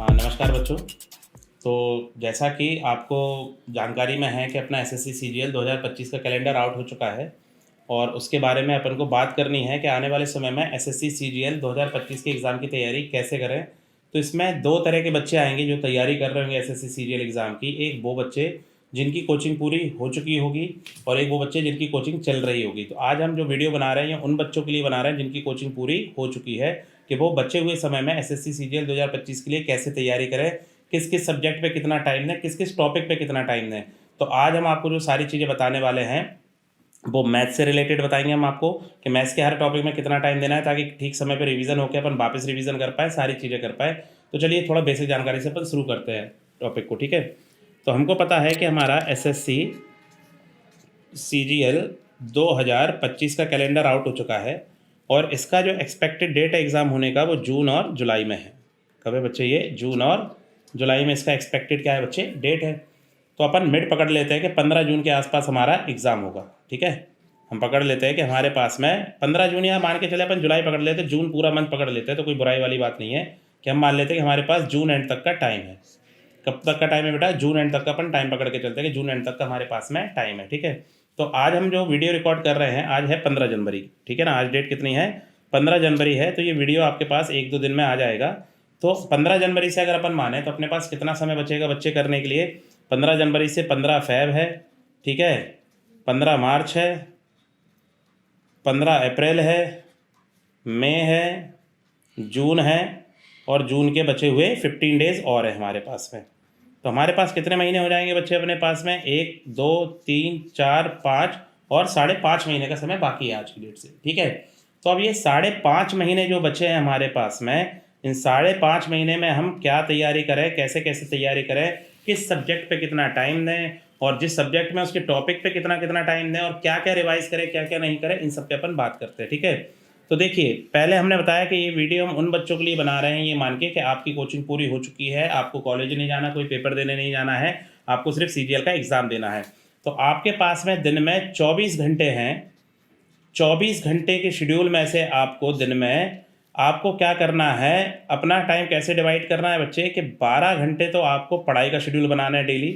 नमस्कार बच्चों। तो जैसा कि आपको जानकारी में है कि अपना एसएससी सीजीएल 2025 का कैलेंडर आउट हो चुका है और उसके बारे में अपन को बात करनी है कि आने वाले समय में एसएससी सीजीएल 2025 के एग्ज़ाम की तैयारी कैसे करें। तो इसमें दो तरह के बच्चे आएंगे जो तैयारी कर रहे होंगे एसएससी सीजीएल एग्ज़ाम की। एक वो बच्चे जिनकी कोचिंग पूरी हो चुकी होगी और एक वो बच्चे जिनकी कोचिंग चल रही होगी। तो आज हम जो वीडियो बना रहे हैं उन बच्चों के लिए बना रहे हैं जिनकी कोचिंग पूरी हो चुकी है, कि वो बचे हुए समय में एसएससी सीजीएल 2025 के लिए कैसे तैयारी करें, किस किस सब्जेक्ट पे कितना टाइम दें, किस किस टॉपिक पे कितना टाइम दें। तो आज हम आपको जो सारी चीज़ें बताने वाले हैं वो मैथ से रिलेटेड बताएंगे हम आपको कि मैथ्स के हर टॉपिक में कितना टाइम देना है, ताकि ठीक समय पे रिवीजन होकर अपन वापस रिवीजन कर पाए, सारी चीज़ें कर पाए। तो चलिए थोड़ा बेसिक जानकारी से अपन शुरू करते हैं टॉपिक को, ठीक है। तो हमको पता है कि हमारा एसएससी सीजीएल 2025 का कैलेंडर आउट हो चुका है और इसका जो एक्सपेक्टेड डेट है एग्ज़ाम होने का वो जून और जुलाई में है। कब है बच्चे? ये जून और जुलाई में इसका एक्सपेक्टेड क्या है बच्चे? डेट है। तो अपन मिड पकड़ लेते हैं कि 15 जून के आसपास हमारा एग्ज़ाम होगा, ठीक है। हम पकड़ लेते हैं कि हमारे पास में 15 जून, या मान के चले अपन जुलाई पकड़ लेते हैं, जून पूरा मंथ पकड़ लेते हैं, तो कोई बुराई वाली बात नहीं है कि हम मान लेते हैं कि हमारे पास जून एंड तक का टाइम है। कब तक का टाइम है बेटा? जून एंड तक का अपन टाइम पकड़ के चलते हैं कि जून एंड तक का हमारे पास में टाइम है, ठीक है। तो आज हम जो वीडियो रिकॉर्ड कर रहे हैं, आज है 15 जनवरी, ठीक है ना। आज डेट कितनी है? 15 जनवरी है। तो ये वीडियो आपके पास 1-2 दिन में आ जाएगा। तो 15 जनवरी से अगर अपन माने तो अपने पास कितना समय बचेगा बच्चे करने के लिए? 15 जनवरी से 15 फेब है, ठीक है, 15 मार्च है, 15 अप्रैल है, मई है, जून है, और जून के बचे हुए 15 डेज़ और है हमारे पास में। तो हमारे पास कितने महीने हो जाएंगे बच्चे अपने पास में? 1, 2, 3, 4, 5 और 5.5 महीने का समय बाकी है आज की डेट से, ठीक है। तो अब ये 5.5 महीने जो बचे हैं हमारे पास में, इन 5.5 महीने में हम क्या तैयारी करें, कैसे कैसे तैयारी करें, किस सब्जेक्ट पे कितना टाइम दें, और जिस सब्जेक्ट में उसके टॉपिक पे कितना कितना टाइम दें, और क्या क्या रिवाइज करें, क्या क्या नहीं करें, इन सब पे अपन बात करते हैं, ठीक है। तो देखिए, पहले हमने बताया कि ये वीडियो हम उन बच्चों के लिए बना रहे हैं ये मान के कि आपकी कोचिंग पूरी हो चुकी है, आपको कॉलेज नहीं जाना, कोई पेपर देने नहीं जाना है, आपको सिर्फ सीजीएल का एग्ज़ाम देना है। तो आपके पास में दिन में 24 घंटे हैं। 24 घंटे के शेड्यूल में से आपको दिन में आपको क्या करना है, अपना टाइम कैसे डिवाइड करना है बच्चे, कि 12 घंटे तो आपको पढ़ाई का शेड्यूल बनाना है डेली,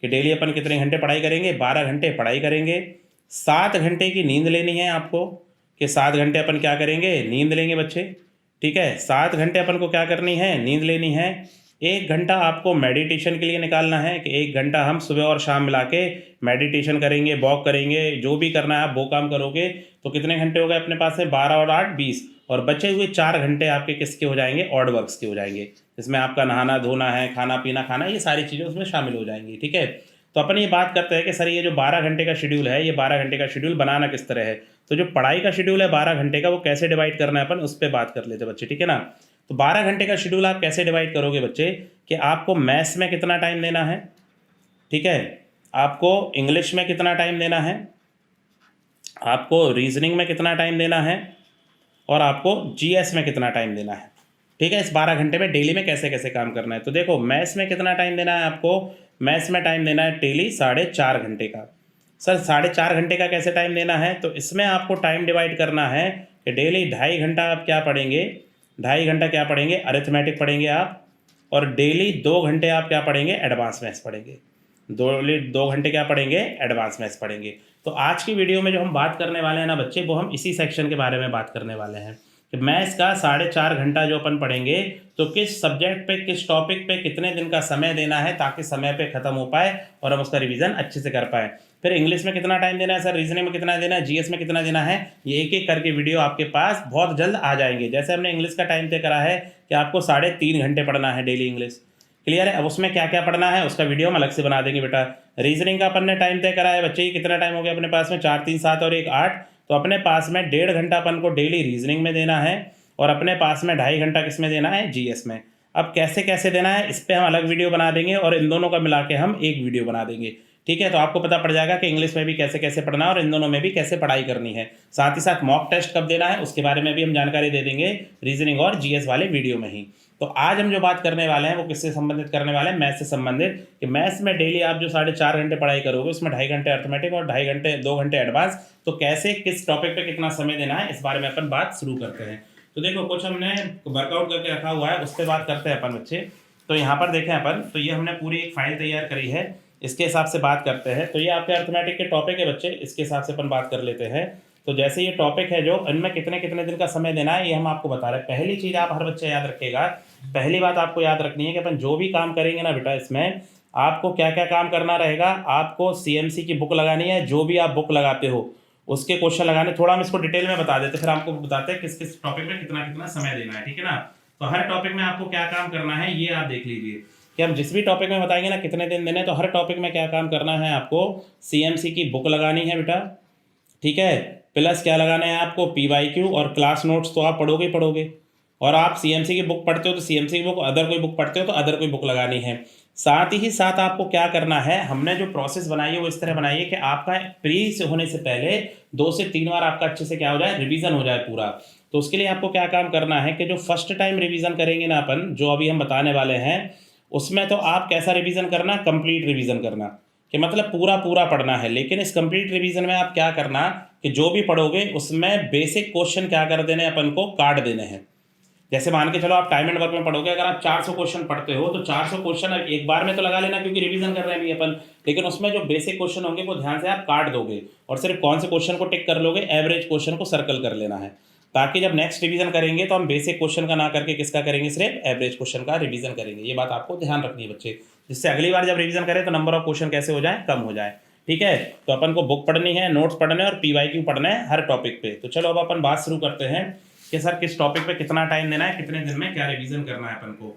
कि डेली अपन कितने घंटे पढ़ाई करेंगे? 12 घंटे पढ़ाई करेंगे। 7 घंटे की नींद लेनी है आपको, कि 7 घंटे अपन क्या करेंगे? नींद लेंगे बच्चे, ठीक है। 7 घंटे अपन को क्या करनी है? नींद लेनी है। 1 घंटा आपको मेडिटेशन के लिए निकालना है, कि 1 घंटा हम सुबह और शाम मिला के मेडिटेशन करेंगे, वॉक करेंगे, जो भी करना है आप वो काम करोगे। तो कितने घंटे हो गए अपने पास में? 12 और 8 20, और बचे हुए 4 घंटे आपके किसके हो जाएंगे? ऑड वर्क्स के हो जाएंगे, जिसमें आपका नहाना धोना है, खाना पीना खाना, ये सारी चीज़ें उसमें शामिल हो जाएंगी, ठीक है। तो अपन ये बात करते हैं कि सर ये जो 12 घंटे का शेड्यूल है, ये 12 घंटे का शेड्यूल बनाना किस तरह है। तो जो पढ़ाई का शेड्यूल है 12 घंटे का, वो कैसे डिवाइड करना है अपन उस पर बात कर लेते हैं बच्चे, ठीक है ना। तो 12 घंटे का शेड्यूल आप कैसे डिवाइड करोगे बच्चे, कि आपको मैथ्स में कितना टाइम देना है, ठीक है, आपको इंग्लिश में कितना टाइम देना है, आपको रीजनिंग में कितना टाइम देना है, और आपको जीएस में कितना टाइम देना है, ठीक है। इस 12 घंटे में डेली में कैसे कैसे काम करना है। तो देखो, मैथ्स में कितना टाइम देना है आपको? मैथ्स में टाइम देना है डेली 4.5 घंटे का। सर 4.5 घंटे का कैसे टाइम देना है? तो इसमें आपको टाइम डिवाइड करना है कि डेली 2.5 घंटा आप क्या पढ़ेंगे? 2.5 घंटा क्या पढ़ेंगे? अरिथमेटिक पढ़ेंगे आप। और डेली 2 घंटे आप क्या पढ़ेंगे? एडवांस मैथ्स पढ़ेंगे। 2 घंटे क्या पढ़ेंगे? एडवांस मैथ्स पढ़ेंगे। तो आज की वीडियो में जो हम बात करने वाले हैं ना बच्चे, वो हम इसी सेक्शन के बारे में बात करने वाले हैं कि मैथ्स का 4.5 घंटा जो अपन पढ़ेंगे, तो किस सब्जेक्ट पे, किस टॉपिक पे कितने दिन का समय देना है, ताकि समय पे ख़त्म हो पाए और हम उसका रिवीजन अच्छे से कर पाए। फिर इंग्लिश में कितना टाइम देना है सर, रीजनिंग में कितना देना है, जीएस में कितना देना है, ये एक एक करके वीडियो आपके पास बहुत जल्द आ जाएंगे। जैसे हमने इंग्लिश का टाइम तय करा है कि आपको 3.5 घंटे पढ़ना है डेली इंग्लिश, क्लियर है। अब उसमें क्या क्या पढ़ना है उसका वीडियो हम अलग से बना देंगे बेटा। रीजनिंग का अपन ने टाइम तय करा है बच्चे, कितना टाइम हो गया अपने पास में? 4, 3, 7 और 1, 8। तो अपने पास में 1.5 घंटा अपन को डेली रीजनिंग में देना है, और अपने पास में 2.5 घंटा किस में देना है? जीएस में। अब कैसे कैसे देना है इस पर हम अलग वीडियो बना देंगे, और इन दोनों का मिला के हम एक वीडियो बना देंगे, ठीक है। तो आपको पता पड़ जाएगा कि इंग्लिश में भी कैसे कैसे पढ़ना है और इन दोनों में भी कैसे पढ़ाई करनी है। साथ ही साथ मॉक टेस्ट कब देना है उसके बारे में भी हम जानकारी दे देंगे रीजनिंग और जीएस वाले वीडियो में ही। तो आज हम जो बात करने वाले हैं वो किससे संबंधित करने वाले हैं? मैथ्स से संबंधित, कि मैथ्स में डेली आप जो 4.5 घंटे पढ़ाई करोगे, उसमें 2.5 घंटे अर्थमेटिक और 2 घंटे एडवांस, तो कैसे किस टॉपिक पे कितना समय देना है इस बारे में अपन बात शुरू करते हैं। तो देखो, कुछ हमने वर्कआउट करके रखा हुआ है, उस पर बात करते हैं अपन बच्चे। तो यहाँ पर देखें अपन, तो ये हमने पूरी एक फाइल तैयार करी है, इसके हिसाब से बात करते हैं। तो ये आपके अर्थमेटिक के टॉपिक है बच्चे, इसके हिसाब से अपन बात कर लेते हैं। तो जैसे ये टॉपिक है जो इनमें कितने कितने दिन का समय देना है ये हम आपको बता रहे हैं। पहली चीज़ आप हर बच्चे याद रखेगा, पहली बात आपको याद रखनी है कि अपन जो भी काम करेंगे ना बेटा, इसमें आपको क्या क्या काम करना रहेगा। आपको CMC की बुक लगानी है, जो भी आप बुक लगाते हो उसके क्वेश्चन लगाने। थोड़ा हम इसको डिटेल में बता देते, फिर आपको बताते हैं किस किस टॉपिक में कितना कितना समय देना है, ठीक है ना। तो हर टॉपिक में आपको क्या काम करना है ये आप देख लीजिए कि हम जिस भी टॉपिक में बताएंगे ना कितने दिन देने, तो हर टॉपिक में क्या काम करना है। आपको CMC की बुक लगानी है बेटा, ठीक है, प्लस क्या लगाना है आपको PYQ और क्लास नोट्स तो आप पढ़ोगे ही पढ़ोगे। और आप CMC की बुक पढ़ते हो तो CMC की बुक, अदर कोई बुक पढ़ते हो तो अदर कोई बुक लगानी है। साथ ही साथ आपको क्या करना है, हमने जो प्रोसेस बनाई है वो इस तरह बनाई है कि आपका प्री से होने से पहले 2 से 3 बार आपका अच्छे से क्या हो जाए, रिवीजन हो जाए पूरा। तो उसके लिए आपको क्या काम करना है कि जो फर्स्ट टाइम रिवीजन करेंगे ना अपन, जो अभी हम बताने वाले हैं, उसमें तो आप कैसा रिवीजन करना, कंप्लीट रिवीजन करना, कि मतलब पूरा पूरा पढ़ना है। लेकिन इस कंप्लीट रिवीजन में आप क्या करना कि जो भी पढ़ोगे उसमें बेसिक क्वेश्चन क्या कर देने अपन को, काट देने हैं। जैसे मान के चलो आप टाइम एंड वर्क में पढ़ोगे, अगर आप 400 क्वेश्चन पढ़ते हो तो 400 क्वेश्चन एक बार में तो लगा लेना क्योंकि रिवीजन कर रहे हैं अभी अपन, लेकिन उसमें जो बेसिक क्वेश्चन होंगे वो ध्यान से आप काट दोगे और सिर्फ कौन से क्वेश्चन को टिक कर लोगे, एवरेज क्वेश्चन को सर्कल कर लेना है, ताकि जब नेक्स्ट रिवीजन करेंगे तो हम बेसिक क्वेश्चन का ना करके किसका करेंगे, सिर्फ एवरेज क्वेश्चन का रिवीजन करेंगे। ये बात आपको ध्यान रखनी है बच्चे, जिससे अगली बार जब रिवीजन करें तो नंबर ऑफ क्वेश्चन कैसे हो जाए, कम हो जाए, ठीक है। तो अपन को बुक पढ़नी है, नोट्स पढ़ने और PYQ पढ़ना है हर टॉपिक पे। तो चलो अब अपन बात शुरू करते हैं कि सर किस टॉपिक पे कितना टाइम देना है, कितने दिन में क्या रिवीजन करना है अपन को।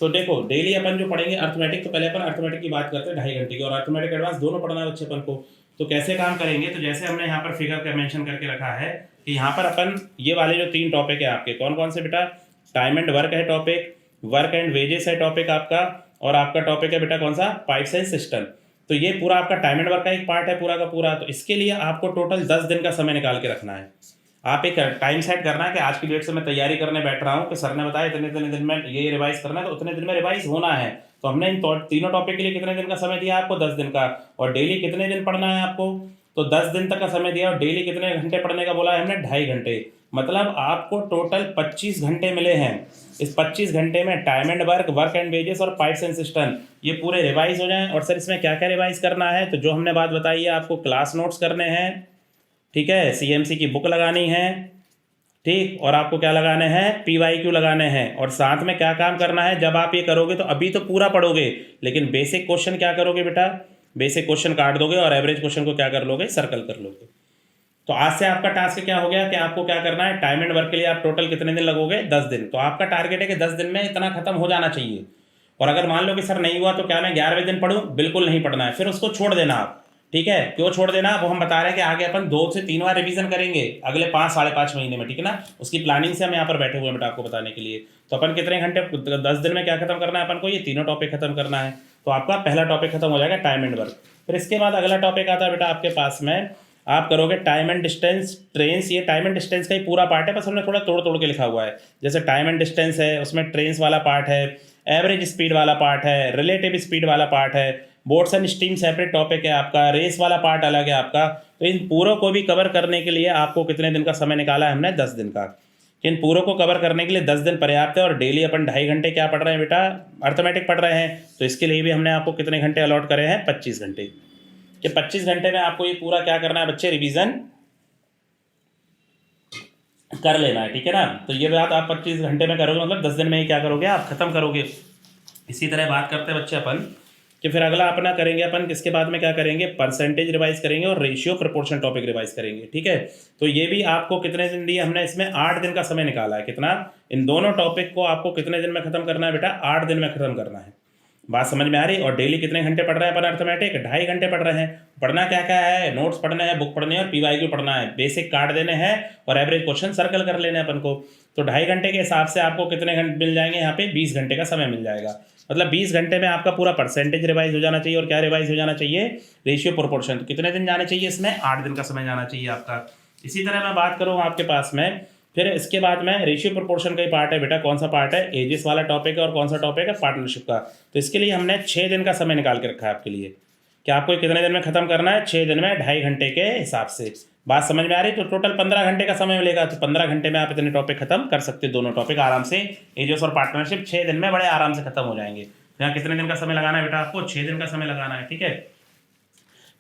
तो देखो डेली अपन जो पढ़ेंगे अर्थमेटिक, तो पहले अपन अर्थमेटिक की बात करते हैं 2.5 घंटे की, और अर्थमेटिक एडवांस दोनों पढ़ना है बच्चे अपन को। तो कैसे काम करेंगे, तो जैसे हमने यहाँ पर फिगर का मेंशन करके रखा है कि यहाँ पर अपन ये वाले जो 3 टॉपिक है आपके, कौन कौन से बेटा, टाइम एंड वर्क है टॉपिक, वर्क एंड वेजेस है टॉपिक आपका, और आपका टॉपिक है बेटा कौन सा, पाइप्स एंड सिस्टम। तो ये पूरा आपका टाइम एंड वर्क का एक पार्ट है पूरा का पूरा। तो इसके लिए आपको टोटल 10 दिन का समय निकाल के रखना है। आप एक टाइम सेट करना है कि आज की डेट से मैं तैयारी करने बैठ रहा हूँ कि सर ने बताया इतने इतने दिन में ये रिवाइज करना है, तो उतने दिन में रिवाइज होना है। तो हमने इन तीनों टॉपिक के लिए कितने दिन का समय दिया आपको, 10 दिन का, और डेली कितने दिन पढ़ना है आपको, तो 10 दिन तक का समय दिया, और डेली कितने घंटे पढ़ने का बोला है हमने, 2.5 घंटे। मतलब आपको टोटल 25 घंटे मिले हैं। इस 25 घंटे में time and work, work and wages और पाइप्स एंड सिस्टम ये पूरे रिवाइज हो जाएं। और सर इसमें क्या क्या रिवाइज करना है, तो जो हमने बात बताई है आपको क्लास नोट्स करने हैं, ठीक है, CMC की बुक लगानी है, ठीक, और आपको क्या लगाने हैं, PYQ लगाने हैं। और साथ में क्या काम करना है, जब आप ये करोगे तो अभी तो पूरा पढ़ोगे, लेकिन बेसिक क्वेश्चन क्या करोगे बेटा, बेसिक क्वेश्चन काट दोगे और एवरेज क्वेश्चन को क्या कर लोगे, सर्कल कर लोगे। तो आज से आपका टास्क क्या हो गया कि आपको क्या करना है, टाइम एंड वर्क के लिए आप टोटल कितने दिन लगोगे, 10 दिन। तो आपका टारगेट है कि 10 दिन में इतना खत्म हो जाना चाहिए। और अगर मान लो कि सर नहीं हुआ तो क्या मैं 11वें दिन पढ़ूँ, बिल्कुल नहीं पढ़ना है, फिर उसको छोड़ देना आप, ठीक है। क्यों छोड़ देना, वो हम बता रहे हैं कि आगे अपन 2 से 3 बार रिवीजन करेंगे अगले 5 साढ़े 5 महीने में, ठीक है ना। उसकी प्लानिंग से हम यहाँ पर बैठे हुए हैं बेटा आपको बताने के लिए। तो अपन कितने घंटे, 10 दिन में क्या खत्म करना है अपन को, ये तीनों टॉपिक खत्म करना है। तो आपका पहला टॉपिक खत्म हो जाएगा टाइम एंड वर्क। फिर इसके बाद अगला टॉपिक आता है बेटा आपके पास में, आप करोगे टाइम एंड डिस्टेंस ट्रेन्स। ये टाइम एंड डिस्टेंस का ही पूरा पार्ट है, बस हमने थोड़ा तोड़ तोड़ के लिखा हुआ है। जैसे टाइम एंड डिस्टेंस है, उसमें ट्रेन्स वाला पार्ट है, एवरेज स्पीड वाला पार्ट है, रिलेटिव स्पीड वाला पार्ट है, boats and steam separate topic है आपका, रेस वाला पार्ट अलग है आपका। तो इन पूरों को भी कवर करने के लिए आपको कितने दिन का समय निकाला है हमने, 10 दिन का। इन पूरों को कवर करने के लिए 10 दिन पर्याप्त है। और डेली अपन 2.5 घंटे क्या पढ़ रहे हैं बेटा, अर्थमेटिक पढ़ रहे हैं, तो इसके लिए भी हमने आपको कितने घंटे अलॉट करे हैं, 25 घंटे। कि 25 घंटे में आपको ये पूरा क्या करना है बच्चे, रिवीजन कर लेना है, ठीक है ना। तो ये बात आप 25 घंटे में करोगे, मतलब 10 दिन में ही क्या करोगे, आप खत्म करोगे। इसी तरह बात करते हैं बच्चे अपन कि फिर अगला अपना करेंगे अपन, किसके बाद में क्या करेंगे, परसेंटेज रिवाइज करेंगे और रेशियो प्रोपोर्शन टॉपिक रिवाइज करेंगे, ठीक है। तो ये भी आपको कितने दिन दिए हमने, इसमें 8 दिन का समय निकाला है। कितना, इन दोनों टॉपिक को आपको कितने दिन में खत्म करना है बेटा, 8 दिन में खत्म करना है। बात समझ में आ रही। और डेली कितने घंटे पढ़ रहे हैं अपन अर्थमेटिक, 2.5 घंटे पढ़ रहे हैं। पढ़ना क्या क्या है, नोट्स पढ़ने हैं, बुक पढ़नी है और PYQ पढ़ना है, बेसिक काट देने हैं और एवरेज क्वेश्चन सर्कल कर लेने हैं अपन को। तो 2.5 घंटे के हिसाब से आपको कितने घंटे मिल जाएंगे, यहाँ पे 20 घंटे का समय मिल जाएगा। मतलब 20 घंटे में आपका पूरा परसेंटेज रिवाइज हो जाना चाहिए। और क्या रिवाइज हो जाना चाहिए, रेशियो प्रोपोर्शन। तो कितने दिन जाने चाहिए इसमें, 8 दिन का समय जाना चाहिए आपका। इसी तरह मैं बात करूँ आपके पास में, फिर इसके बाद में रेशियो प्रोपोर्शन का ही पार्ट है बेटा, कौन सा पार्ट है, एजेस वाला टॉपिक है, और कौन सा टॉपिक है, पार्टनरशिप का। तो इसके लिए हमने 6 दिन का समय निकाल के रखा है आपके लिए कि आपको कितने दिन में खत्म करना है, 6 दिन में 2.5 घंटे के हिसाब से। बात समझ में आ रही? तो टोटल 15 घंटे का समय मिलेगा, तो 15 घंटे में आप इतने टॉपिक खत्म कर सकते हो, दोनों टॉपिक आराम से। एजियोस और पार्टनरशिप 6 दिन में बड़े आराम से खत्म हो जाएंगे। यहाँ कितने दिन का समय लगाना है बेटा आपको? 6 दिन का समय लगाना है, ठीक है।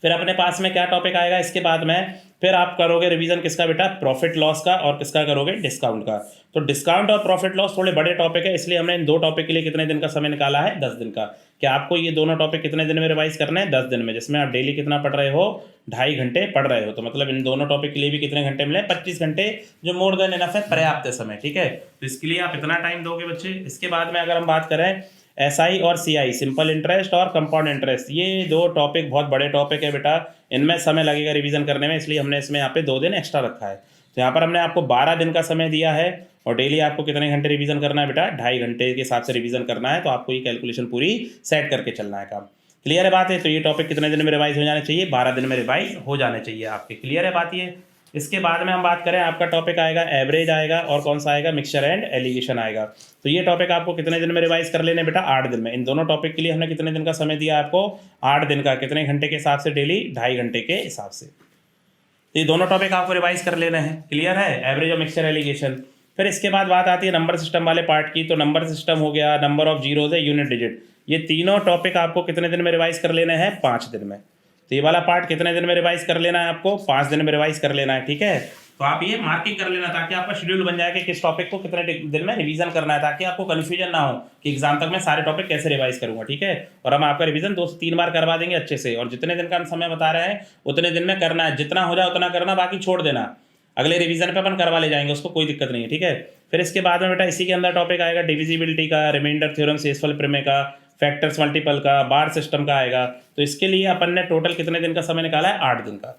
फिर अपने पास में क्या टॉपिक आएगा इसके बाद में? फिर आप करोगे रिवीजन किसका बेटा? प्रॉफिट लॉस का, और किसका करोगे? डिस्काउंट का। तो डिस्काउंट और प्रॉफिट लॉस थोड़े बड़े टॉपिक है, इसलिए हमने इन दो टॉपिक के लिए कितने दिन का समय निकाला है? 10 दिन का। क्या आपको ये दोनों टॉपिक कितने दिन में रिवाइज करने हैं? 10 दिन में, जिसमें आप डेली कितना पढ़ रहे हो? 2.5 घंटे पढ़ रहे हो। तो मतलब इन दोनों टॉपिक के लिए भी कितने घंटे मिले? 25 घंटे, जो मोर देन इनफ है, पर्याप्त समय, ठीक है। तो इसके लिए आप इतना टाइम दोगे बच्चे। इसके बाद में अगर हम बात करें एसआई और सीआई, सिंपल इंटरेस्ट और कंपाउंड इंटरेस्ट, ये दो टॉपिक बहुत बड़े टॉपिक है बेटा, इनमें समय लगेगा रिवीजन करने में, इसलिए हमने इसमें यहाँ पे 2 दिन एक्स्ट्रा रखा है। तो यहाँ पर हमने आपको 12 दिन का समय दिया है, और डेली आपको कितने घंटे रिवीजन करना है बेटा? 2.5 घंटे के हिसाब से रिवीजन करना है। तो आपको ये कैलकुलेशन पूरी सेट करके चलना है काम। क्लियर है बात है? तो ये टॉपिक कितने दिन में रिवाइज हो जाने चाहिए? 12 दिन में रिवाइज हो जाने चाहिए आपके। क्लियर है बात ये? इसके बाद में हम बात करें, आपका टॉपिक आएगा एवरेज आएगा, और कौन सा आएगा? मिक्सचर एंड एलिगेशन आएगा। तो ये टॉपिक आपको कितने दिन में रिवाइज कर लेने बेटा? 8 दिन में। इन दोनों टॉपिक के लिए हमने कितने दिन का समय दिया आपको? 8 दिन का। कितने घंटे के हिसाब से? डेली 2.5 घंटे के हिसाब से। तो ये दोनों टॉपिक आपको रिवाइज कर लेना है। क्लियर है? एवरेज और मिक्सचर एलिगेशन। फिर इसके बाद बात आती है नंबर सिस्टम वाले पार्ट की। तो नंबर सिस्टम हो गया, नंबर ऑफ जीरोज है, यूनिट डिजिट, ये तीनों टॉपिक आपको कितने दिन में रिवाइज कर लेने हैं? 5 दिन में। तो ये वाला पार्ट कितने दिन में रिवाइज कर लेना है आपको? 5 दिन में रिवाइज कर लेना है, ठीक है। तो आप ये मार्किंग कर लेना, ताकि आपका शेड्यूल बन जाए कि किस टॉपिक को कितने दिन में रिवीजन करना है, ताकि आपको कन्फ्यूजन ना हो कि एग्जाम तक मैं सारे टॉपिक कैसे रिवाइज करूंगा, ठीक है। और हम आपका रिवीजन 2 से 3 बार करवा देंगे अच्छे से, और जितने दिन का हम समय बता रहे हैं उतने दिन में करना है, जितना हो जाए उतना करना, बाकी छोड़ देना, अगले रिवीजन पे अपन करवा ले जाएंगे, उसको कोई दिक्कत नहीं है, ठीक है। फिर इसके बाद में बेटा इसी के अंदर टॉपिक आएगा डिविजिबिलिटी का, रिमाइंडर थ्योरम, शेषफल प्रमेय का, फैक्टर्स मल्टीपल का, बार सिस्टम का आएगा। तो इसके लिए अपन ने टोटल कितने दिन का समय निकाला है? 8 दिन का।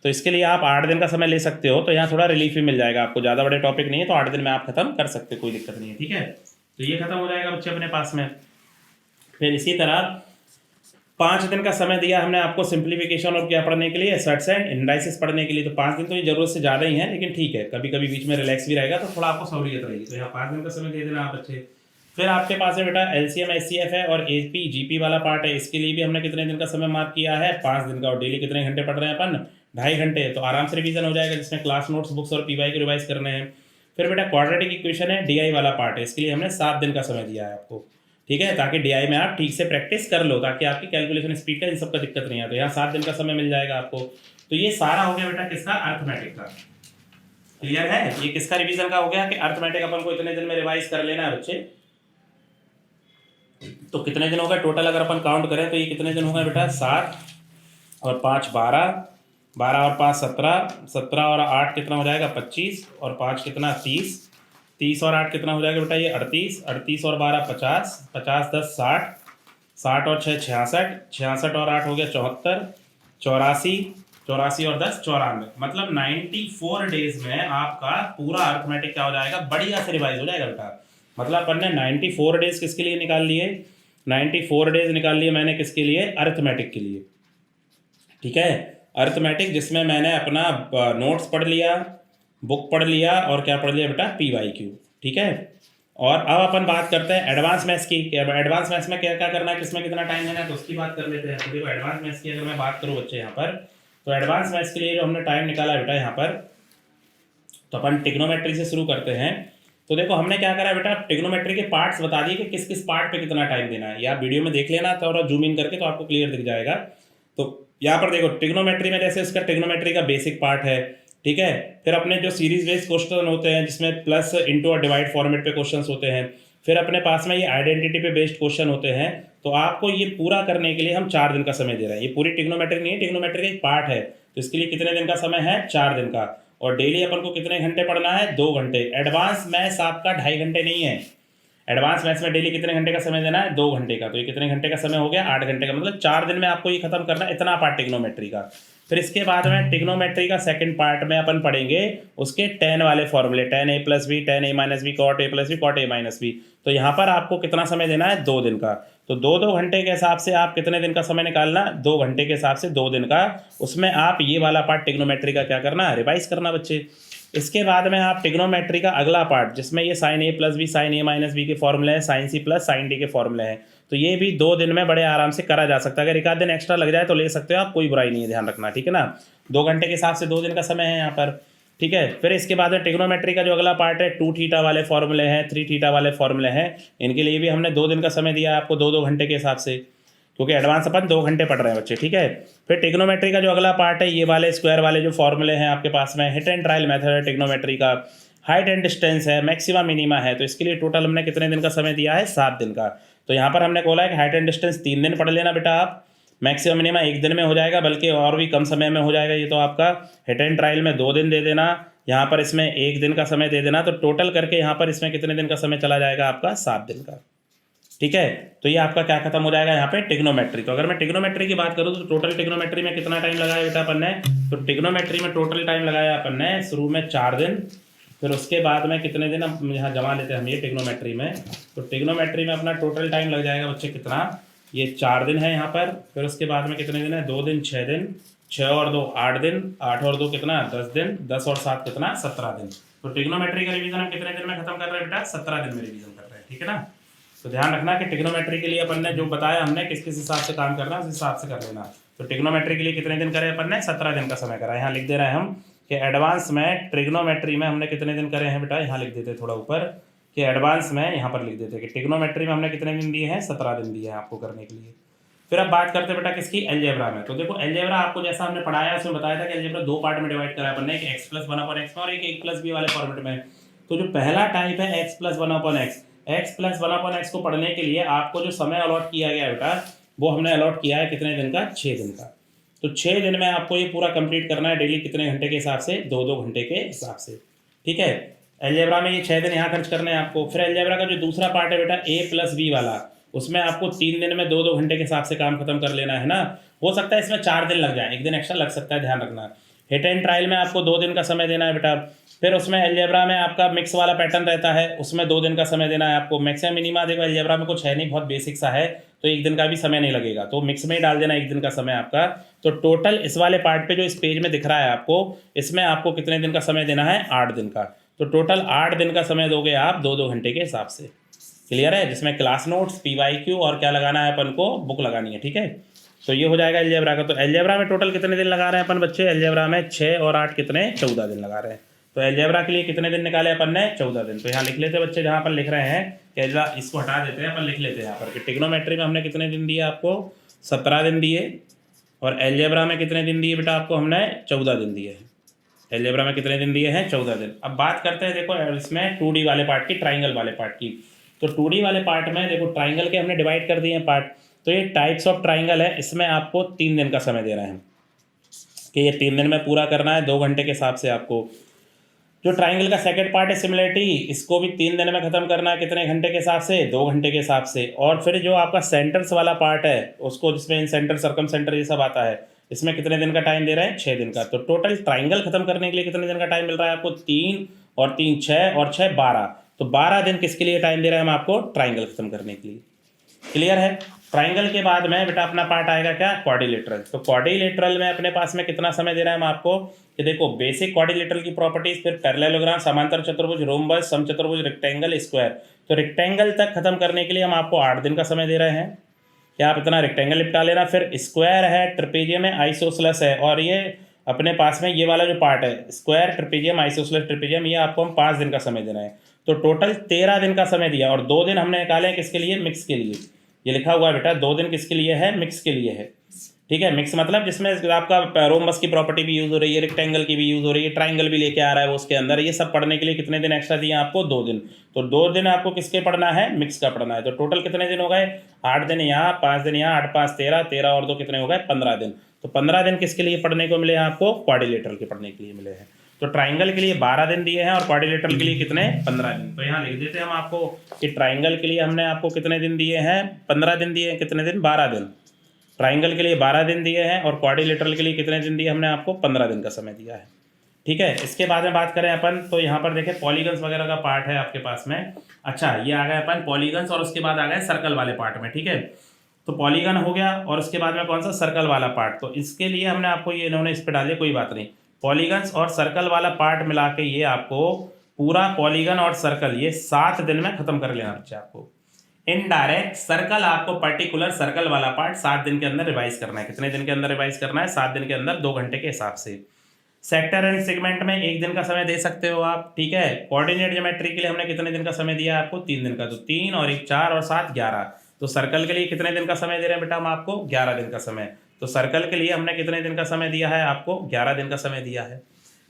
तो इसके लिए आप 8 दिन का समय ले सकते हो, तो यहाँ थोड़ा रिलीफ भी मिल जाएगा आपको, ज़्यादा बड़े टॉपिक नहीं है, तो 8 दिन में आप खत्म कर सकते हो, कोई दिक्कत नहीं है, ठीक है। तो ये खत्म हो जाएगा बच्चे अपने पास में। फिर इसी तरह 5 दिन का समय दिया हमने आपको सिंप्लीफिकेशन और क्या पढ़ने के लिए? सर्ट्स एंड इंडाइसिस पढ़ने के लिए। तो 5 दिन तो ये जरूरत से ज़्यादा ही है, लेकिन ठीक है, कभी कभी बीच में रिलैक्स भी रहेगा तो थोड़ा आपको सहूलियत रहेगी। तो यहाँ 5 दिन का समय दे देना आप बच्चे। फिर आपके पास है बेटा एलसीएम एचसीएफ है, और एपी जीपी वाला पार्ट है, इसके लिए भी हमने कितने दिन का समय मार्क किया है? 5 दिन का। और डेली कितने घंटे पढ़ रहे हैं अपन? 2.5 घंटे। तो आराम से रिवीजन हो जाएगा, जिसमें क्लास नोट्स, बुक्स और पीवाई को रिवाइज करने हैं। फिर बेटा क्वाड्रेटिक इक्वेशन है, डीआई वाला पार्ट है, इसके लिए हमने 7 दिन का समय दिया है आपको, ठीक है, ताकि डीआई में आप ठीक से प्रैक्टिस कर लो, ताकि आपकी कैलकुलेशन स्पीड का इन सब का दिक्कत नहीं है। तो यहाँ 7 दिन का समय मिल जाएगा आपको। तो ये सारा हो गया बेटा किसका? अर्थमेटिक का। क्लियर है? ये किसका रिवीजन का हो गया कि अर्थमेटिक अपन को इतने दिन में रिवाइज कर लेना है बच्चे। तो कितने दिन हो गए टोटल? अगर अपन काउंट करें तो ये कितने दिन हो गए बेटा? 7 और 5 12, 12 और 5 17, 17 और 8 कितना हो जाएगा? 25, और 5 कितना? 30, 30 और 8 कितना हो जाएगा बेटा? ये 38, 38 और 12 50, 50 10 60, 60 और 6 66, 66 और 8 हो गया 74, 84, 84 और 10 94। मतलब 94 डेज में आपका पूरा अर्थमेटिक क्या हो जाएगा? बढ़िया से रिवाइज हो जाएगा बेटा। मतलब अपन ने 94 डेज किसके लिए निकाल लिए? 94 डेज निकाल लिए मैंने किसके लिए? अर्थमेटिक के लिए, ठीक है। अर्थमेटिक जिसमें मैंने अपना नोट्स पढ़ लिया, बुक पढ़ लिया, और क्या पढ़ लिया बेटा? PYQ, ठीक है। और अब अपन बात करते हैं एडवांस मैथ्स की। एडवांस मैथ्स में क्या क्या करना है, किसमें कितना टाइम देना है, तो उसकी बात कर लेते हैं। तो देखो एडवांस मैथ्स की अगर मैं बात करूँ बच्चे यहाँ पर, तो एडवांस मैथ्स के लिए जो हमने टाइम निकाला है बेटा यहाँ पर, तो अपन ट्रिग्नोमेट्री से शुरू करते हैं। तो देखो हमने क्या करा बेटा, ट्रिग्नोमेट्री के पार्ट्स बता दिए कि किस किस पार्ट पे कितना टाइम देना है। या वीडियो में देख लेना थोड़ा जूम इन करके, तो आपको क्लियर दिख जाएगा। तो यहाँ पर देखो ट्रिग्नोमेट्री में जैसे इसका ट्रिग्नोमेट्री का बेसिक पार्ट है, ठीक है। फिर अपने जो सीरीज बेस्ड क्वेश्चन होते हैं, जिसमें प्लस इंटू और डिवाइड फॉर्मेट पे क्वेश्चंस होते हैं। फिर अपने पास में ये आइडेंटिटी पे बेस्ड क्वेश्चन होते हैं। तो आपको ये पूरा करने के लिए हम 4 दिन का समय दे रहे हैं। ये पूरी ट्रिग्नोमेट्री नहीं है, ट्रिग्नोमेट्री का एक पार्ट है। तो इसके लिए कितने दिन का समय है? 4 दिन का। और डेली अपन को कितने घंटे पढ़ना है? 2 घंटे। एडवांस मैथ्स आपका 2.5 घंटे नहीं है। एडवांस मैथ्स में डेली कितने घंटे का समय देना है? 2 घंटे का। तो ये कितने घंटे का समय हो गया? 8 घंटे का। मतलब 4 दिन में आपको ये खत्म करना है, इतना पार्ट ट्रिग्नोमेट्री का। फिर इसके बाद में ट्रिग्नोमेट्री का सेकंड पार्ट में अपन पढ़ेंगे उसके tan वाले फॉर्मूले, tan a + b, tan a - b, cot a + b, cot a - b। तो यहाँ पर आपको कितना समय देना है? 2 दिन का। तो 2-2 घंटे के हिसाब से आप कितने दिन का समय निकालना? 2 घंटे के हिसाब से 2 दिन का। उसमें आप ये वाला पार्ट ट्रिग्नोमेट्री का क्या करना? रिवाइज करना बच्चे। इसके बाद में आप ट्रिग्नोमेट्री का अगला पार्ट, जिसमें ये sin a + b, sin a - b के फॉर्मूले हैं, sin c + sin d के फॉर्मूले हैं। तो ये भी 2 दिन में बड़े आराम से करा जा सकता है। अगर एक आध दिन एक्स्ट्रा लग जाए तो ले सकते हो आप, कोई बुराई नहीं है, ध्यान रखना, ठीक है ना। 2 घंटे के हिसाब से 2 दिन का समय है यहाँ पर, ठीक है। फिर इसके बाद में ट्रिग्नोमेट्री का जो अगला पार्ट है 2 थीटा वाले फॉर्मूले हैं, 3 थीटा वाले फॉर्मूले हैं, इनके लिए भी हमने 2 दिन का समय दिया है आपको 2-2 घंटे के हिसाब से, क्योंकि एडवांस अपन 2 घंटे पढ़ रहे हैं बच्चे, ठीक है। फिर ट्रिग्नोमेट्री का जो अगला पार्ट है ये वाले स्क्वायर वाले जो फॉर्मूले हैं आपके पास में, हिट एंड ट्रायल मेथड है ट्रिग्नोमेट्री का, हाइट एंड डिस्टेंस है, मैक्सिमा मिनिमा है, तो इसके लिए टोटल हमने कितने दिन का समय दिया है, 7 दिन का। तो यहाँ पर हमने बोला है कि हाइट एंड डिस्टेंस 3 दिन पढ़ लेना बेटा आप, मैक्सिमम मिनिमा 1 दिन में हो जाएगा, बल्कि और भी कम समय में हो जाएगा ये तो आपका। हिट एंड ट्रायल में 2 दिन दे देना, यहाँ पर इसमें 1 दिन का समय दे देना, तो टोटल करके यहाँ पर इसमें कितने दिन का समय चला जाएगा आपका, 7 दिन का, ठीक है। तो ये आपका क्या खत्म हो जाएगा यहाँ पे ट्रिग्नोमेट्री। तो अगर मैं ट्रिग्नोमेट्री की बात करूँ तो टोटल ट्रिग्नोमेट्री में कितना टाइम लगाया बेटा अपन ने, तो ट्रिग्नोमेट्री में टोटल टाइम लगाया अपन ने शुरू में 4 दिन, फिर उसके बाद में कितने दिन हम यहाँ जमा लेते हैं हम ये ट्रिग्नोमेट्री में, तो ट्रिग्नोमेट्री में अपना टोटल टाइम लग जाएगा बच्चे कितना, ये 4 दिन है यहाँ पर, फिर उसके बाद में कितने दिन है, 2 दिन 6 दिन, 6 और 2 8 दिन, 8 और 2 कितना 10 दिन, 10 और 7 कितना 17 दिन। तो ट्रिग्नोमेट्री का रिवीजन हम कितने दिन में खत्म कर रहे हैं बेटा, 17 दिन में रिवीजन कर रहे हैं, ठीक है ना। तो ध्यान रखना कि ट्रिग्नोमेट्री के लिए अपन ने जो बताया हमने किस किस हिसाब से काम करना है उस हिसाब से कर लेना। तो ट्रिग्नोमेट्री के लिए कितने दिन करे अपन ने, 17 दिन का समय करा है। यहाँ लिख दे रहे हैं हम कि एडवांस में ट्रिग्नोमेट्री में हमने कितने दिन करे हैं बेटा, यहाँ लिख देते थोड़ा ऊपर कि एडवांस में यहाँ पर लिख देते कि ट्रिग्नोमेट्री में हमने कितने दिन दिए हैं, 17 दिन दिए हैं आपको करने के लिए। फिर अब बात करते हैं बेटा किसकी, अलजेब्रा में। तो देखो अलजेब्रा आपको जैसा हमने पढ़ाया उसमें बताया था कि अलजेब्रा 2 पार्ट में डिवाइड करा है अपन ने, एक x+1/x में और एक x+b वाले फॉर्मेट में। तो जो पहला टाइप है x+1/x, x+1/x को पढ़ने के लिए आपको जो समय अलॉट किया गया है बेटा वो हमने अलॉट किया है कितने दिन का, 6 दिन का। तो 6 दिन में आपको ये पूरा कंप्लीट करना है डेली कितने घंटे के हिसाब से, 2-2 घंटे के हिसाब से, ठीक है। अलजेब्रा में ये 6 दिन यहाँ खर्च करने हैं आपको। फिर अलजेब्रा का जो दूसरा पार्ट है बेटा a+b वाला, उसमें आपको 3 दिन में 2-2 घंटे के हिसाब से काम खत्म कर लेना है ना। हो सकता है इसमें 4 दिन लग जाए, 1 दिन एक्स्ट्रा लग सकता है, ध्यान रखना। हिट एंड ट्रायल में आपको 2 दिन का समय देना है बेटा। फिर उसमें अलजेब्रा में आपका मिक्स वाला पैटर्न रहता है, उसमें 2 दिन का समय देना है आपको। मैक्सिमम मिनिमा देखो अलजेब्रा में कुछ है नहीं, बहुत बेसिक सा है, तो 1 दिन का भी समय नहीं लगेगा, तो मिक्स में ही डाल देना 1 दिन का समय आपका। तो टोटल इस वाले पार्ट पे जो इस पेज में दिख रहा है आपको, इसमें आपको कितने दिन का समय देना है, 8 दिन का। तो टोटल 8 दिन का समय दोगे आप 2-2 घंटे के हिसाब से, क्लियर है। जिसमें क्लास नोट्स, PYQ और क्या लगाना है अपन को, बुक लगानी है, ठीक है। तो ये हो जाएगा अलजेब्रा का। तो अलजेब्रा में टोटल कितने दिन लगा रहे हैं अपन बच्चे, अलजेब्रा में 6 और 8 कितने 14 दिन लगा रहे हैं। तो अलजेब्रा के लिए कितने दिन निकाले अपन ने, 14 दिन। तो यहाँ लिख लेते बच्चे, जहाँ पर लिख रहे हैं कि इसको हटा देते हैं, अपन लिख लेते हैं यहाँ पर कि ट्रिग्नोमेट्री में हमने कितने दिन दिए आपको, 17 दिन दिए, और अलजेब्रा में कितने दिन दिए बेटा आपको, हमने 14 दिन दिए हैं। अलजेब्रा में कितने दिन दिए हैं, 14 दिन। अब बात करते हैं देखो इसमें 2D वाले पार्ट की, ट्राइंगल वाले पार्ट की। तो 2D वाले पार्ट में देखो ट्राइंगल के हमने डिवाइड कर दिए हैं पार्ट। तो ये टाइप्स ऑफ ट्राइंगल है, इसमें आपको 3 दिन का समय दे रहे हैं कि ये 3 दिन में पूरा करना है 2 घंटे के हिसाब से आपको। जो ट्राइंगल का सेकंड पार्ट है सिमिलरिटी, इसको भी 3 दिन में खत्म करना है, कितने घंटे के हिसाब से, 2 घंटे के हिसाब से। और फिर जो आपका सेंटर्स वाला पार्ट है उसको, जिसमें इन सेंटर, सर्कम सेंटर ये सब आता है, इसमें कितने दिन का टाइम दे रहे हैं, 6 दिन का। तो टोटल ट्राइंगल खत्म करने के लिए कितने दिन का टाइम मिल रहा है आपको, 3 और 3 6 और 6 12। तो 12 दिन किसके लिए टाइम दे रहे हैं हम आपको, ट्राइंगल खत्म करने के लिए, क्लियर है। ट्राइंगल के बाद में बेटा अपना पार्ट आएगा क्या, क्वाड्रिलेटरल। तो क्वाड्रिलेटरल में अपने पास में कितना समय दे रहा है हम आपको, कि देखो बेसिक क्वाड्रिलेटरल की प्रॉपर्टीज, फिर पैरेललोग्राम, समांतर चतुर्भुज, रोम्बस, समचतुर्भुज, रेक्टेंगल, स्क्वायर। तो रेक्टेंगल तक खत्म करने के लिए हम आपको 8 दिन का समय दे रहे हैं कि आप इतना रेक्टेंगल निपटा लेना। फिर स्क्वायर है, ट्रेपेजियम है, आइसोसेलेस है, और ये अपने पास में ये वाला जो पार्ट है स्क्वायर, ट्रेपेजियम, आइसोसेलेस, ट्रेपेजियम, ये आपको हम 5 दिन का समय दे रहे हैं। तो टोटल 13 दिन का समय दिया, और 2 दिन हमने निकाले हैं किसके लिए, मिक्स के लिए। ये लिखा हुआ है बेटा, 2 दिन किसके लिए है, मिक्स के लिए है, ठीक है। मिक्स मतलब जिसमें आपका रोम्बस की प्रॉपर्टी भी यूज़ हो रही है, रेक्टेंगल की भी यूज़ हो रही है, ट्राइंगल भी लेके आ रहा है वो उसके अंदर। ये सब पढ़ने के लिए कितने दिन एक्स्ट्रा दिए आपको, 2 दिन। तो 2 दिन आपको किसके पढ़ना है, मिक्स का पढ़ना है। तो टोटल कितने दिन हो गए, 8 दिन यहाँ, 5 दिन यहाँ, 8 5 13, 13 और 2 कितने हो गए, 15 दिन। तो 15 दिन किसके लिए पढ़ने को मिले हैं आपको, क्वाड्रिलेटरल के पढ़ने के लिए मिले हैं। तो ट्राइंगल के लिए 12 दिन दिए हैं, और क्वाड्रिलेटरल के लिए कितने, 15 दिन। तो यहाँ लिख देते हैं हम आपको कि ट्राइंगल के लिए हमने आपको कितने दिन दिए हैं, 15 दिन दिए हैं, कितने दिन, 12 दिन। ट्राइंगल के लिए 12 दिन दिए हैं, और क्वाड्रिलेटरल के लिए कितने दिन दिए हमने आपको, 15 दिन का समय दिया है, ठीक है। इसके बाद में बात करें अपन, तो यहाँ पर देखें पॉलीगन्स वगैरह का पार्ट है आपके पास में। अच्छा, ये आ गए अपन पॉलीगन्स, और उसके बाद आ गए सर्कल वाले पार्ट में, ठीक है। तो पॉलीगन हो गया, और उसके बाद में कौन सा, सर्कल वाला पार्ट। तो इसके लिए हमने आपको ये इन्होंने इस पर डाल दिया, कोई बात नहीं। पॉलीगन्स और सर्कल वाला पार्ट मिला के ये आपको पूरा पॉलीगन और सर्कल ये 7 दिन में खत्म कर लेना बच्चे आपको। इनडायरेक्ट सर्कल, आपको पर्टिकुलर सर्कल वाला पार्ट 7 दिन के अंदर रिवाइज करना है। कितने दिन के अंदर रिवाइज करना है? 7 दिन के अंदर, 2 घंटे के हिसाब से। सेक्टर एंड सेगमेंट में 1 दिन का समय दे सकते हो आप, ठीक है। कोऑर्डिनेट ज्योमेट्री के लिए हमने कितने दिन का समय दिया है आपको? 3 दिन का। तो 3 और 1 4 और 7 11। तो सर्कल के लिए कितने दिन का समय दे रहे हैं बेटा हम आपको? 11 दिन का समय। तो सर्कल के लिए हमने कितने दिन का समय दिया है आपको? 11 दिन का समय दिया है।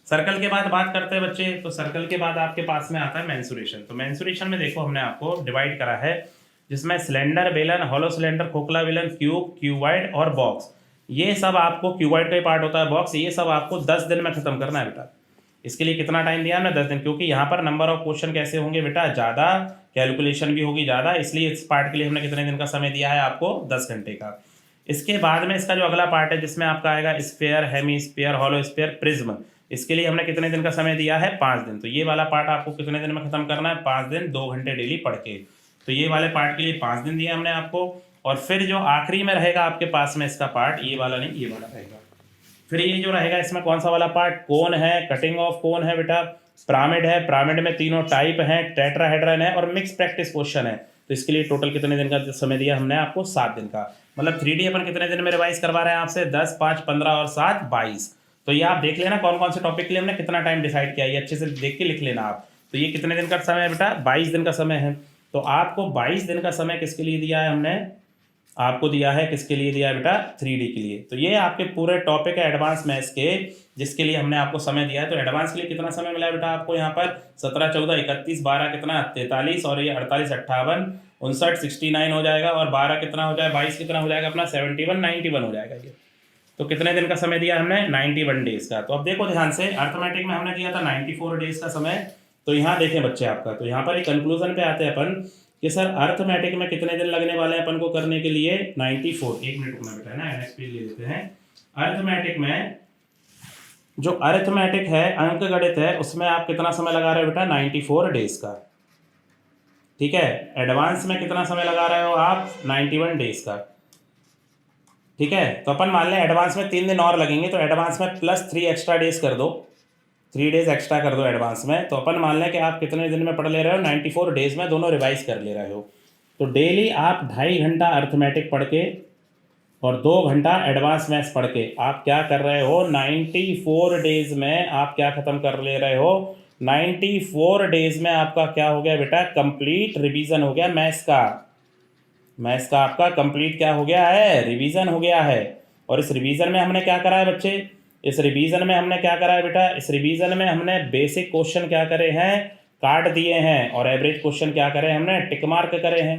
सर्कल के बाद बात करते हैं बच्चे, तो सर्कल के बाद आपके पास में आता है मेंसुरेशन। तो मेंसुरेशन में देखो हमने आपको डिवाइड करा है, जिसमें सिलेंडर, बेलन, हॉलो सिलेंडर, खोखला बेलन, क्यूब, क्यूबॉइड और बॉक्स, ये सब आपको, क्यूबॉइड का ही पार्ट होता है बॉक्स, ये सब आपको 10 दिन में खत्म करना है बेटा। इसके लिए कितना टाइम दिया हमने? 10 दिन, क्योंकि यहाँ पर नंबर ऑफ क्वेश्चन कैसे होंगे बेटा? ज़्यादा, कैलकुलेशन भी होगी ज़्यादा, इसलिए इस पार्ट के लिए हमने कितने दिन का समय दिया है आपको? 10 घंटे का। इसके बाद में इसका जो अगला पार्ट है, जिसमें आपका आएगा sphere, hemisphere, hollow sphere, prism, इसके लिए हमने कितने दिन का समय दिया है? 5 दिन। तो ये वाला पार्ट आपको कितने दिन में खत्म करना है? 5 दिन, 2 घंटे डेली पढ़ के। तो ये वाले पार्ट के लिए 5 दिन दिया हमने आपको। और फिर जो आखिरी में रहेगा आपके पास में इसका पार्ट, ये वाला नहीं, ये वाला रहेगा। फिर ये जो रहेगा इसमें कौन सा वाला पार्ट? कोन है, कटिंग ऑफ कोन है बेटा, पिरामिड है, पिरामिड में तीनों टाइप हैं, टेट्राहेड्रन है और मिक्स प्रैक्टिस क्वेश्चन है। तो इसके लिए टोटल कितने दिन का समय दिया हमने आपको? 7 दिन का। मतलब 3D अपन कितने दिन में रिवाइज करवा रहे हैं आपसे? 10, 5, 15 और 7, 22। तो ये आप देख लेना कौन कौन से टॉपिक के लिए हमने कितना टाइम डिसाइड किया है, ये अच्छे से देख के लिख लेना आप। तो ये कितने दिन का समय है बेटा? 22 दिन का समय है। तो आपको 22 दिन का समय किसके लिए दिया है हमने? आपको दिया है, किसके लिए दिया है बेटा? 3D के लिए। तो ये आपके पूरे टॉपिक है एडवांस मैथ्स के, जिसके लिए हमने आपको समय दिया है। तो एडवांस के लिए कितना समय मिला है बेटा आपको यहाँ पर? 17, 14, 31, 12 कितना? 43 और ये 48, 58, 59, 69 हो जाएगा। और 12 कितना हो जाएगा? 22 कितना हो जाएगा अपना? 71, 91 हो जाएगा ये। तो कितने दिन का समय दिया हमने? 91 डेज का। तो अब देखो ध्यान से, अर्थमेटिक में हमने दिया था 94 डेज का समय। तो यहाँ देखें बच्चे आपका, तो यहाँ पर एक कंक्लूजन पे आते हैं अपन कि सर अर्थमेटिक में कितने दिन लगने वाले हैं अपन को करने के लिए? 94। 1 मिनट रुकना बेटा, है ना, एनएसपी ले लेते हैं। अर्थमेटिक में जो अर्थमेटिक है, अंक गणित है, उसमें आप कितना समय लगा रहे हो बेटा? 94 डेज का, ठीक है। एडवांस में कितना समय लगा रहे हो आप? 91 डेज का, ठीक है। तो अपन मान लें एडवांस में 3 दिन और लगेंगे, तो एडवांस में +3 एक्स्ट्रा डेज कर दो, 3 डेज एक्स्ट्रा कर दो एडवांस में। तो अपन मान लें कि आप कितने दिन में पढ़ ले रहे हो? 94 डेज में दोनों रिवाइज कर ले रहे हो। तो डेली आप 2.5 घंटा अर्थमेटिक पढ़ के और 2 घंटा एडवांस मैथ्स पढ़ के आप क्या कर रहे हो? 94 डेज में आप क्या खत्म कर ले रहे हो? 94 डेज में आपका क्या हो गया बेटा? कंप्लीट रिवीजन हो गया मैथ्स का। मैथ्स का आपका कंप्लीट क्या हो गया है? रिवीजन हो गया है। और इस रिवीजन में हमने क्या करा है बच्चे? इस रिवीजन में हमने क्या करा है बेटा? इस रिवीजन में हमने बेसिक क्वेश्चन क्या करे हैं? काट दिए हैं। और एवरेज क्वेश्चन क्या करे? हमने टिक मार्क करे हैं।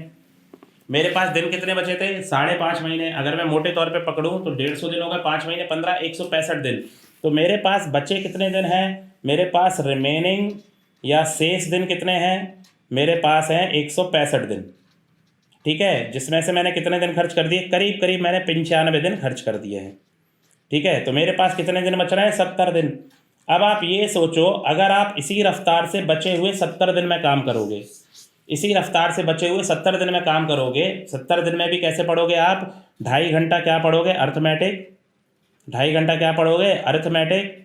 मेरे पास दिन कितने बचे थे? 5.5 महीने। अगर मैं मोटे तौर पे पकड़ूं तो 150 दिन हो गए, 5 महीने 15, 165 दिन। तो मेरे पास बचे कितने दिन हैं? मेरे पास रिमेनिंग या शेष दिन कितने हैं? मेरे पास हैं 165 दिन, ठीक है। जिसमें से मैंने कितने दिन खर्च कर दिए? करीब करीब मैंने 95 दिन खर्च कर दिए हैं, ठीक है। तो मेरे पास कितने दिन बच रहे हैं? 70 दिन। अब आप ये सोचो, अगर आप इसी रफ्तार से बचे हुए 70 दिन में काम करोगे, इसी रफ्तार से बचे हुए 70 दिन में काम करोगे, 70 दिन में भी कैसे पढ़ोगे आप? 2.5 घंटा क्या पढ़ोगे? अर्थमेटिक। 2.5 घंटा क्या पढ़ोगे? अर्थमेटिक।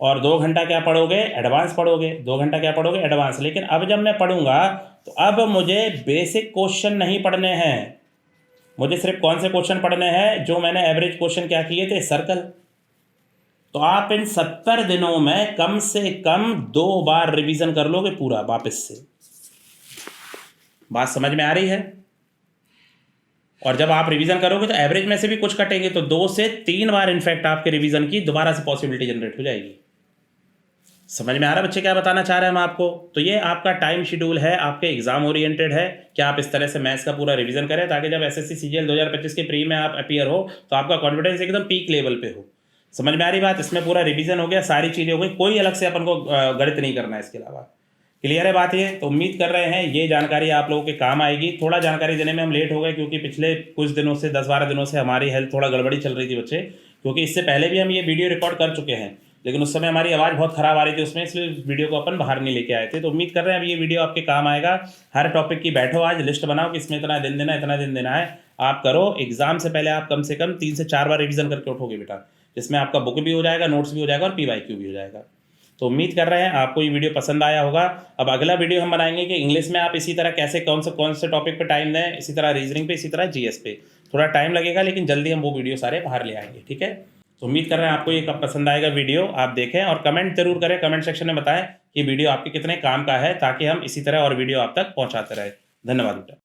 और 2 घंटा क्या पढ़ोगे? एडवांस पढ़ोगे। 2 घंटा क्या पढ़ोगे? एडवांस। लेकिन अब जब मैं पढ़ूंगा तो अब मुझे बेसिक क्वेश्चन नहीं पढ़ने हैं, मुझे सिर्फ कौन से क्वेश्चन पढ़ने हैं? जो मैंने एवरेज क्वेश्चन क्या किए थे? सर्कल। तो आप इन 70 दिनों में कम से कम 2 बार रिवीजन कर लोगे पूरा वापस से। बात समझ में आ रही है? और जब आप रिवीजन करोगे तो एवरेज में से भी कुछ कटेंगे, तो 2 से 3 बार इनफैक्ट आपके रिवीजन की दोबारा से पॉसिबिलिटी जनरेट हो जाएगी। समझ में आ रहा है बच्चे क्या बताना चाह रहे हैं हम आपको? तो ये आपका टाइम शेड्यूल है, आपके एग्जाम ओरिएंटेड है कि आप इस तरह से मैथ्स का पूरा रिवीजन करें, ताकि जब एसएससी सीजीएल 2025 के प्री में आप अपीयर हो तो आपका कॉन्फिडेंस एकदम पीक लेवल पे हो। समझ में आ रही बात? इसमें पूरा रिवीजन हो गया, सारी चीज़ें हो गई, कोई अलग से अपन को गणित नहीं करना है इसके अलावा। क्लियर है बात ये? तो उम्मीद कर रहे हैं ये जानकारी आप लोगों के काम आएगी। थोड़ा जानकारी देने में हम लेट हो गए, क्योंकि पिछले कुछ दिनों से 10-12 दिनों से हमारी हेल्थ थोड़ा गड़बड़ी चल रही थी बच्चे, क्योंकि इससे पहले भी हम ये वीडियो रिकॉर्ड कर चुके हैं, लेकिन उस समय हमारी आवाज़ बहुत ख़राब आ रही थी उसमें, इसलिए इस वीडियो को अपन बाहर नहीं लेके आए थे। तो उम्मीद कर रहे हैं अब ये वीडियो आपके काम आएगा। हर टॉपिक की बैठो, आज लिस्ट बनाओ कि इसमें इतना दिन देना है, इतना दिन देना है। आप करो, एग्जाम से पहले आप कम से कम 3 से 4 बार रिवीजन करके उठोगे बेटा, जिसमें आपका बुक भी हो जाएगा, नोट्स भी हो जाएगा और PYQ भी हो जाएगा। तो उम्मीद कर रहे हैं आपको ये वीडियो पसंद आया होगा। अब अगला वीडियो हम बनाएंगे कि इंग्लिश में आप इसी तरह कैसे कौन से टॉपिक पे टाइम दें, इसी तरह रीजनिंग पे, इसी तरह जीएस पे। थोड़ा टाइम लगेगा लेकिन जल्दी हम वो वीडियो सारे बाहर ले आएंगे, ठीक है। तो उम्मीद कर रहे हैं आपको ये कब पसंद आएगा वीडियो, आप देखें और कमेंट जरूर करें, कमेंट सेक्शन में बताएं कि वीडियो आपके कितने काम का है, ताकि हम इसी तरह और वीडियो आप तक पहुँचाते रहें। धन्यवाद बेटा।